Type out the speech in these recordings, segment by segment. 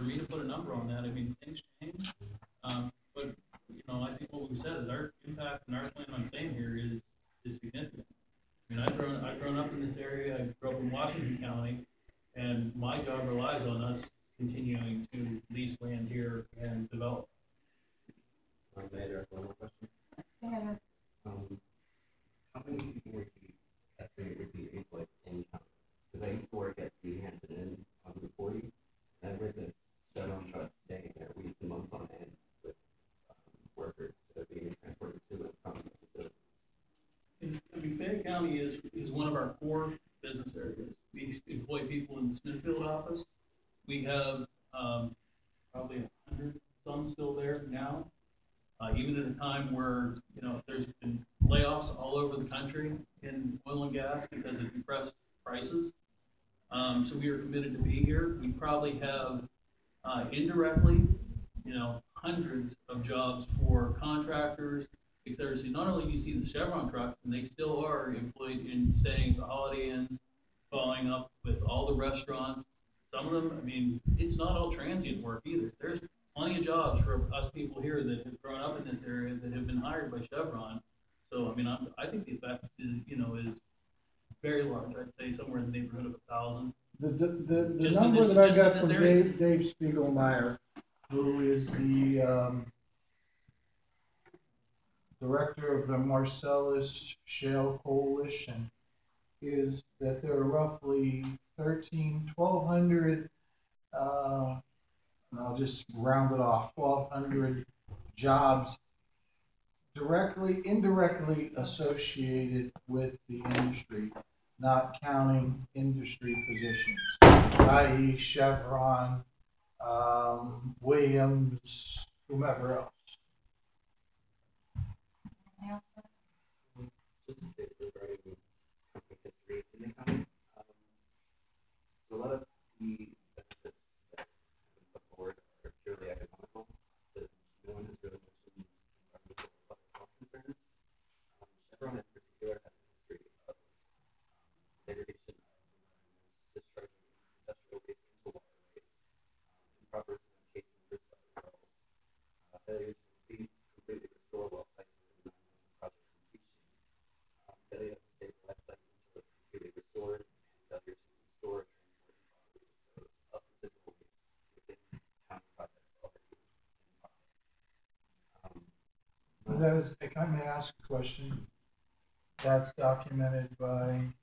for me to put a number on that. I mean, things change. But, you know, I think what we said is our impact and our plan on staying here is significant. I mean, I've grown up in this area. I grew up in Washington County, and my job relies on us continuing to lease land here and develop. Later, one more question. Yeah. How many people would you estimate would be employed in county? Because I used to work at the Hampton Inn on Route 40, and I witnessed shutdown trucks staying there weeks and months on end with workers that are being transported to and from the facilities. I mean, Fayette County is one of our core business areas. We employ people in the Smithfield office. We have probably 100, some still there now. Even at a time where, you know, there's been layoffs all over the country in oil and gas because of depressed prices. So we are committed to be here. We probably have indirectly, you know, hundreds of jobs for contractors, etc. So not only do you see the Chevron trucks, and they still are employed in staying at the Holiday Inns, following up with all the restaurants. Some of them, I mean, it's not all transient work either. There's plenty of jobs for us people here that have grown up in this area that have been hired by Chevron. So, I mean, I think the effect is, you know, is very large. I'd say somewhere in the neighborhood of 1,000. The number that I got from Dave Spiegelmeyer, who is the director of the Marcellus Shale Coalition, is that there are roughly 1,200, and I'll just round it off, 1,200 jobs directly, indirectly associated with the industry, not counting industry positions, i.e. Chevron, Williams, whomever else. Just to say regarding company history in the county, so a lot of the benefits that have been put forward are purely economical, but no one has really mentioned environmental or public health concerns. Chevron in particular has a history of degradation of environments, discharging industrial waste into waterways, improper sanitation for wells, failure to completely restore well sites within 9 months of project completion, failure to stabilize sites until it's completely restored, and failure to restore, transport, and properly dispose of residual waste within county projects already in process. That is, if I may ask a question, that's documented by.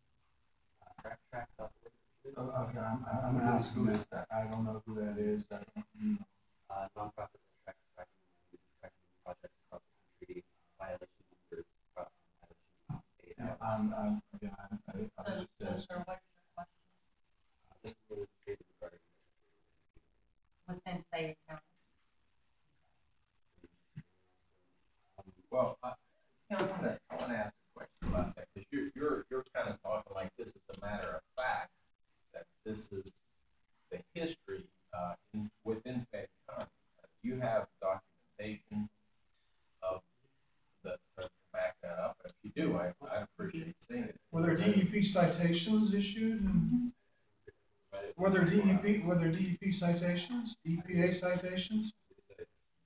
Okay, I'm asking that. I don't know who that is. I don't know. Nonprofit that tracking projects across the country, violation numbers, violation Those are what your questions? this was stated regarding Within Fayette County. Well, I want to ask a question about that, because you're kind of talking like this is a matter of fact, that this is the history within Fayette County. You have documentation of to back that up. If you do, I appreciate seeing it. Were there DEP citations issued? And were there DEP citations? EPA citations?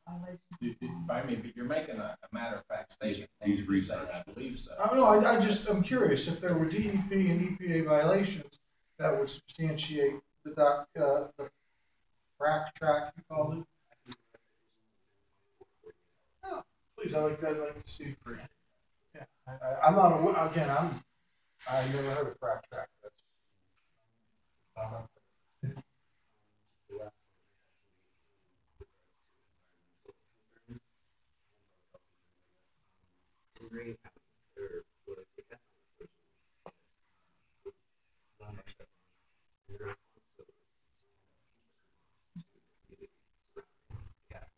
I mean, but you're making a matter of fact statement. He's researched. I believe so. I'm curious if there were DEP and EPA violations that would substantiate the frac track, you called it. Oh, please, I'd like to see. Yeah, I'm not aware, again. I never heard of frac track. Green there was a gas explosion was done by Chevron, and the response to it was to the community surrounding the gas.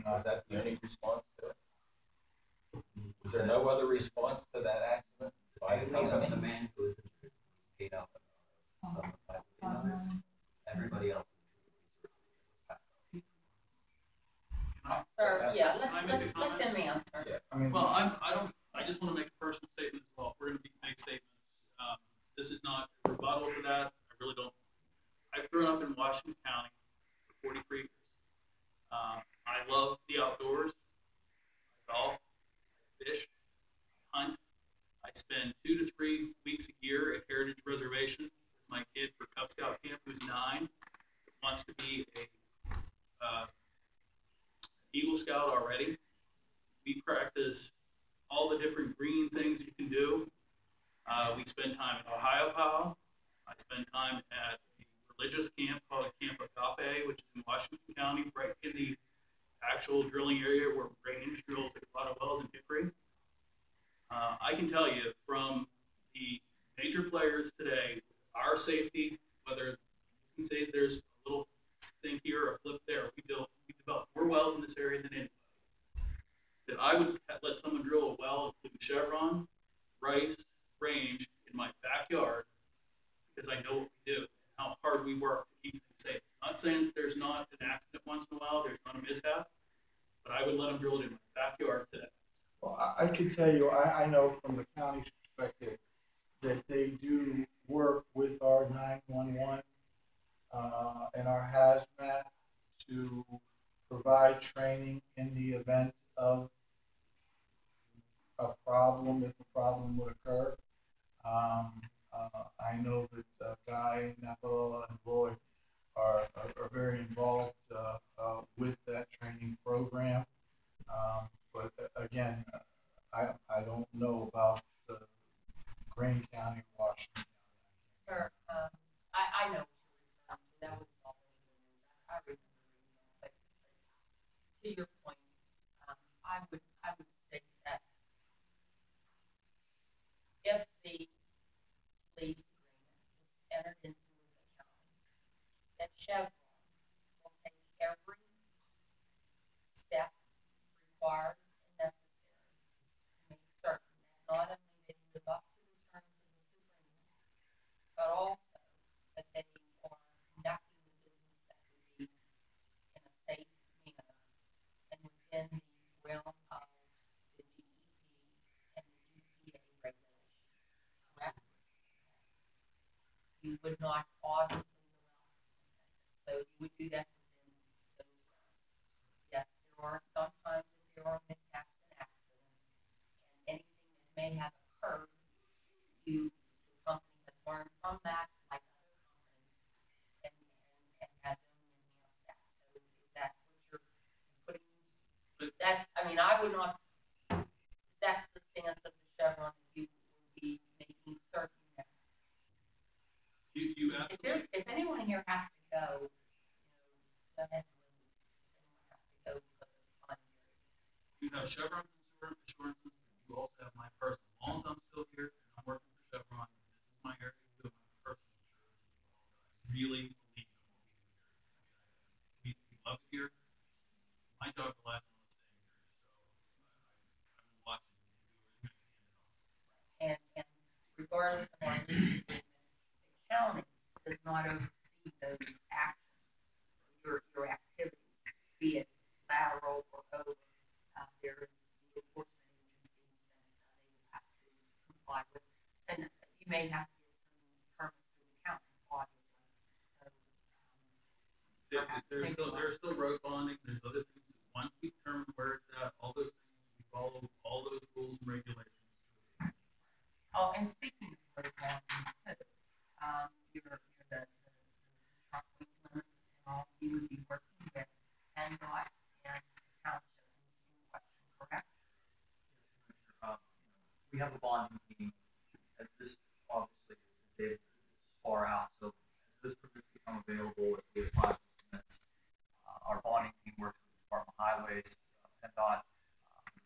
Was that the only response to it? Was there no other response to that accident? The man who was injured was paid out some $5 million. Everybody else was Sir, yeah, let them answer. Yeah. I mean, Well, I just want to make a personal personal statement as well. If we're going to make statements. This is not a rebuttal to that. I really don't. I've grown up in Washington County for 43 years. I love the outdoors. I golf, I fish, I hunt. I spend 2 to 3 weeks a year at Heritage Reservation with my kid for Cub Scout camp, who's 9, wants to be a Eagle Scout already. We practice all the different green things you can do. We spend time at Ohio Pow. I spend time at a religious camp called Camp Agape, which is in Washington County, right in the actual drilling area where range drills at a lot of wells in Hickory. I can tell you from the major players today, our safety, whether you can say there's a little thing here or a flip there, we develop more wells in this area than anybody. That I would let someone drill a well, including Chevron, Rice, Range in my backyard because I know what we do and how hard we work to keep things safe. I'm not saying that there's not an accident once in a while, there's not a mishap, but I would let them drill it in my backyard today. Well, I can tell you, I know from the county's perspective that they do work with our 911 and our hazmat to provide training in the event of a problem, if a problem would occur. I know that Guy, Napa, and Roy are very involved with that training program. But again, I don't know about the Greene County, Washington. Sir, I know what you're referring to. That was all in the news. I remember reading that. But to your point, I would say that if the lease agreement is entered into with the county, that Chevron will take every step required and necessary to make certain that not only they live up to the terms of this agreement, but also that they are conducting the business that would be in a safe manner and within the realm of the DEP and the EPA regulations. Correct? You would not obviously go out. So you would do that within those realms. Yes, there are sometimes if there are mishaps and accidents and anything that may have occurred, the company has learned from that, like other companies, and has enhanced that. So is that what you're putting? That's, I mean, I would not, that's the stance of the Chevron that you would be making certain that. You absolutely. If anyone here has to go, go ahead and leave. If anyone has to go because of the time period. You have Chevron insurances, you also have my personal. As long as I'm still here and I'm working for Chevron, this is my area to do my personal insurance as well. I really believe in what we do here. We love it here. My job relies on us staying here, so I will watch it and do everything I can. And regardless of our lease agreement, the county does not oversee those actions, your activities, be it lateral or over. There is the enforcement agencies that they will have to comply with, and you may have to get some permits through the county, obviously. So There's still road bonding. There's other things. Once we determine where it's at, all those things, we follow all those rules and regulations. Oh, and speaking of road bonding, you're the truck weight limit and all, you would be working with NDOT and township in this question, correct? We have a bonding team, as this obviously is far out, so as those permits become available, if we apply for permits, our bonding team works with the Department of Highways, PennDOT,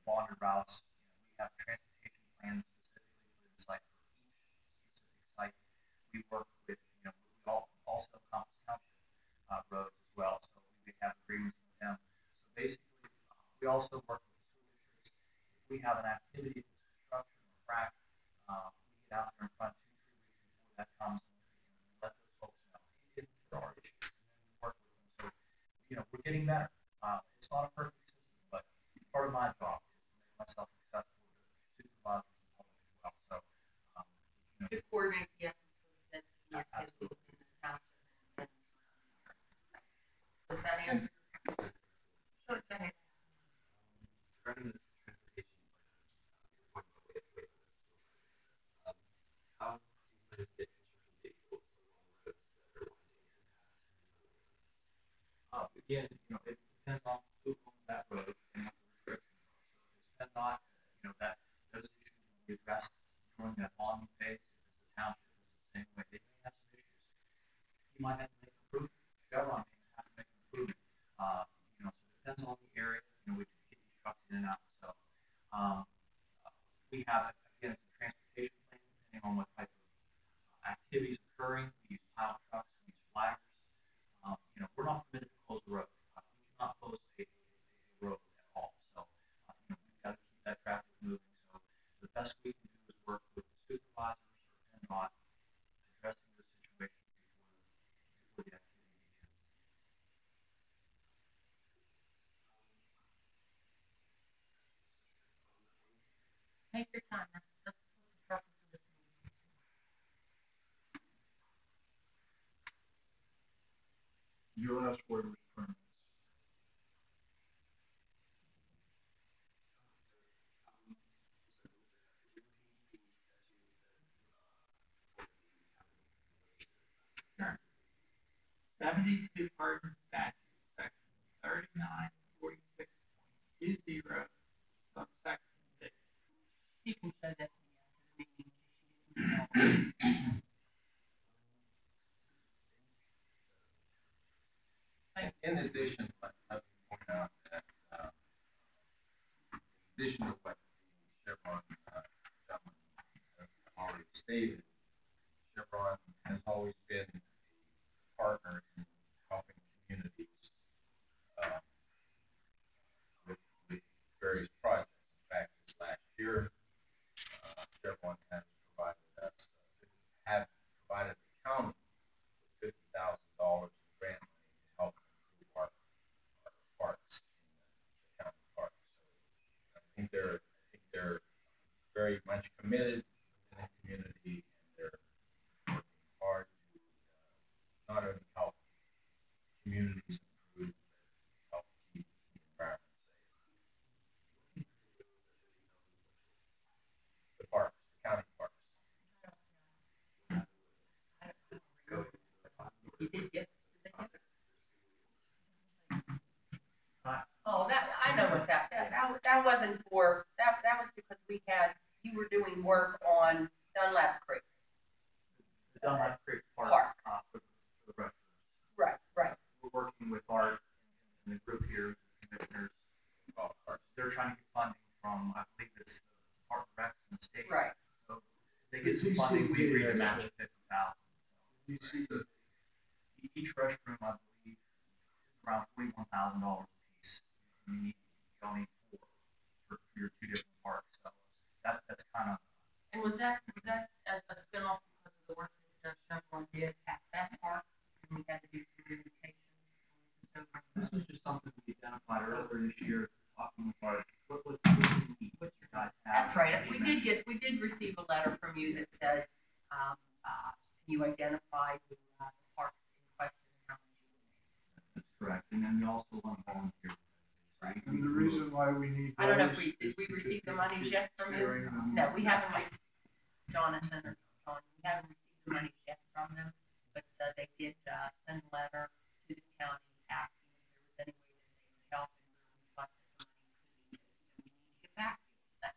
bonded routes. We have transportation plans specifically for the site, for each specific site. We work with, we also Compass Township roads as well, so we have agreements with them. So basically, we also work with the school districts. If we have an activity that's construction or frac, we get out there in front 2-3 weeks before that comes, and we let those folks know, hey, there are issues, and then we work with them. So, we're getting better. It's not a perfect system, but part of my job is to make myself accessible to supervisors and public again, it depends on who owns that road and what the restrictions are. So if it's PennDOT, that those issues will be addressed during that bonding phase. If it's the township, it's the same way. They may have some issues. You might have to make an improvement. Chevron may have to make an improvement. So it depends on the area. We can get these trucks in and out. So we have, again, it's a transportation plan depending on what type of activities occurring. We use pile trucks, we use flaggers. We're not permitted to close the road. We cannot close a road at all. So we've got to keep that traffic moving. So the best we can do is work with the supervisors or PennDOT addressing the situation before the activity begins. Take your time. That's what the purpose of this meeting is. Your last word was permits. Sure. 72 Pardon Statute, Section 3946.20, subsection D. You can show that to me after the meeting. In addition, let me point out that in addition to what the Chevron gentleman have already stated, Chevron has always been a partner in helping communities with various projects. In fact, this last year, Chevron has provided us, provided the county with $50,000 in grant money to help improve our parks in the county parks. So I think they're very much committed in the community, and they're working hard to not only help communities improve, but help keep the environment safe. The parks, the county parks. You did get. Oh, I know what that wasn't for. That was because you were doing work on Dunlap Creek. The Dunlap Creek Park. For the restrooms. Right. We're working with Art and the group here, commissioners, golf carts. They're trying to get funding from, I believe it's the Department of Recs and the state. Right. So if they get some funding, we agree to match 50,000. So each restroom, I believe, is around $41,000 a piece. You only need 4 for your 2 different parks. So that's kind of. And was that a spinoff because of the work that Chevron did at that park? And we had to do some communications. This is just something we identified earlier this year, talking with Art. What you need, what you guys have. That's right. We did receive a letter from you that said you identified the parks in question and how much you would make. That's correct. And then we also want to volunteer. Right. And the reason why we need I don't know those if did we is receive the because monies yet from you? No, we haven't received, Jonathan or John, we haven't received the monies yet from them, but they did send a letter to the county asking if there was any way that they could help and where we thought that the money could be used. And we need to get back to you with that.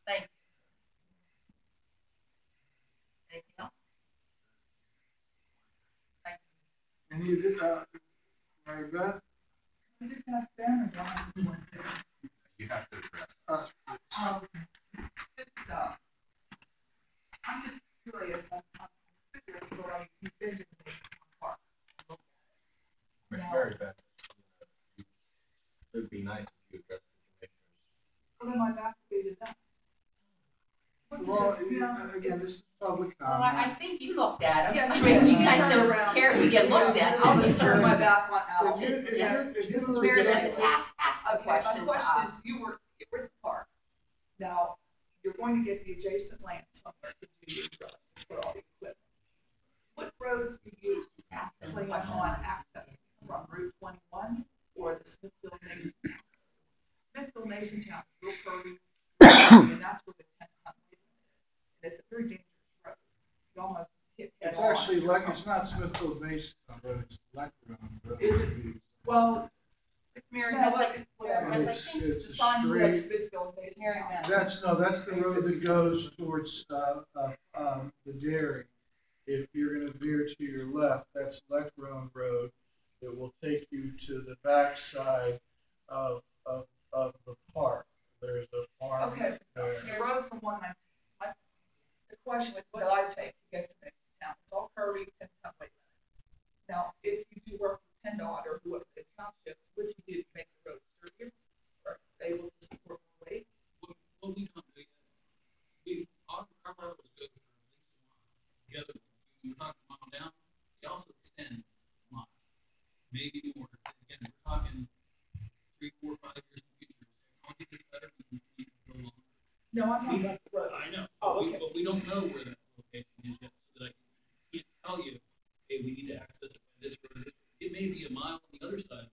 Thank you. Anything else? Thank you. And you did, Mary Beth? We just asked Ben or Don. You have to address I'm just curious. I'm figuring what you've been to the park. Look at it. Mary Beth, it would be nice if you addressed the commissioners. Well, then my back would be to them. Well, again, this is public Well, comment. I think you looked at them. Yeah, I mean, you turn guys don't around. care if you get looked at. I'll just turn my back on Al. This is Mary Beth, ask the Okay, my question to question us. is, you were at the park. Now, you're going to get the adjacent land somewhere to do your drilling, put all the equipment. What roads do you plan on accessing from Route 21 or the Smithville Mason Town? Smithville Mason Town is real curvy, and that's where the 10-ton limit is. And it's a very dangerous road. You almost hit head It's on. actually like, it's not Smithfield Mason, but it's Leckburn. Is it? Well, Mary, No, no, like- whatever. I It's, think it's The a sign says straight, Smithfield Base Mary Town. Beth. that's the road that goes towards, the dairy. If you're gonna veer to your left, that's Leckrone Road. It will take you to the backside of the park. There's a farm Okay, there. the road from 119, the question is, what do I take to get to next town? It's all curvy, 10 weight limit. Now, if you do work with PennDOT or whoever the township, what do you do to make the road sturdier? Or able to support more weight? What we don't do yet, our roads go for at least a mile. The other, we knock a mile down, we also extend a mile, maybe more. Again, we're talking 3, 4, 5 years in the future. Technology gets better, we can go longer. No, I'm not about the road. I know. Oh, okay. But we don't know where that location is yet, so that I can't tell you, hey, we need to access it by this road. It may be a mile on the other side.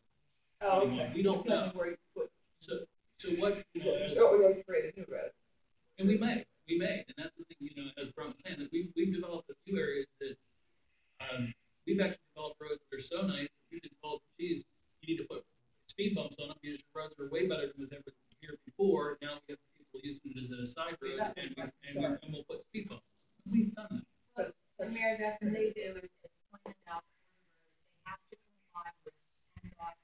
Oh, okay. We don't Depending know. where you put, So what, as, you create a new road. and we may, and that's the thing, as Brian was saying, that we've developed a few areas that, we've actually developed roads that are so nice, that we've been told, geez, you need to put speed bumps on them, because your roads are way better than was ever here before. Now we have people using it as a side road, and we'll put speed bumps on. We've done that. And Mary Beth, what they do is pointed out, they have to comply with PennDOT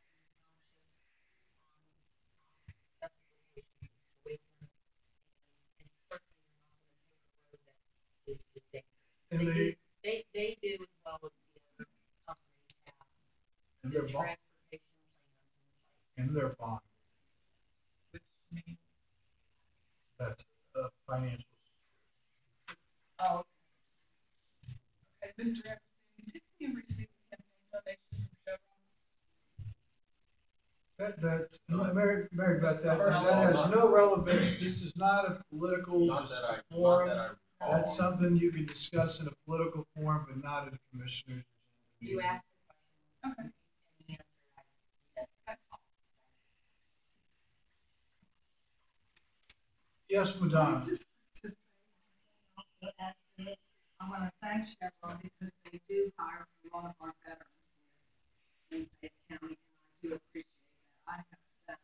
and township specifications, weight limits, and certainly you're not going to take a road that is dangerous. And They do as well as the other companies have and their they're bond, transportation plans in place. and they're bond. Which means, That's financial. oh. Okay, Mr. Anderson, did you receive a campaign donation from Chevron? That's, Mary Beth, that First of all, has not- no relevance. This is not a political Not that I forum. recall. That's something you can discuss in a political forum, but not at a commissioner's. You meeting. asked the question. Okay. And the answer, yes, that's all. Yes, Madonna. I want to thank Chevron because they do hire a lot of our veterans in Fayette County, and I do appreciate that. I have sent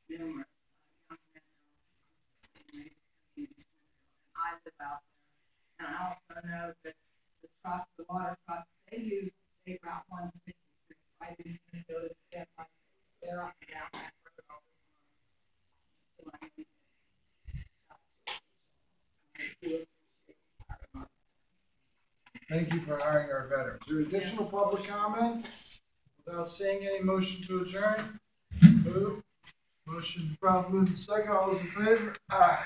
numerous young men and I live out there. And I also know that the trucks, the water trucks, they use State Route 166 right in Smithfield, they're up and down that road all the time. So I think I do appreciate it. Thank you for hiring our veterans. Is there additional public comments? Without seeing any motion to adjourn? Move. Motion, probably moved second. All those in favor? Aye.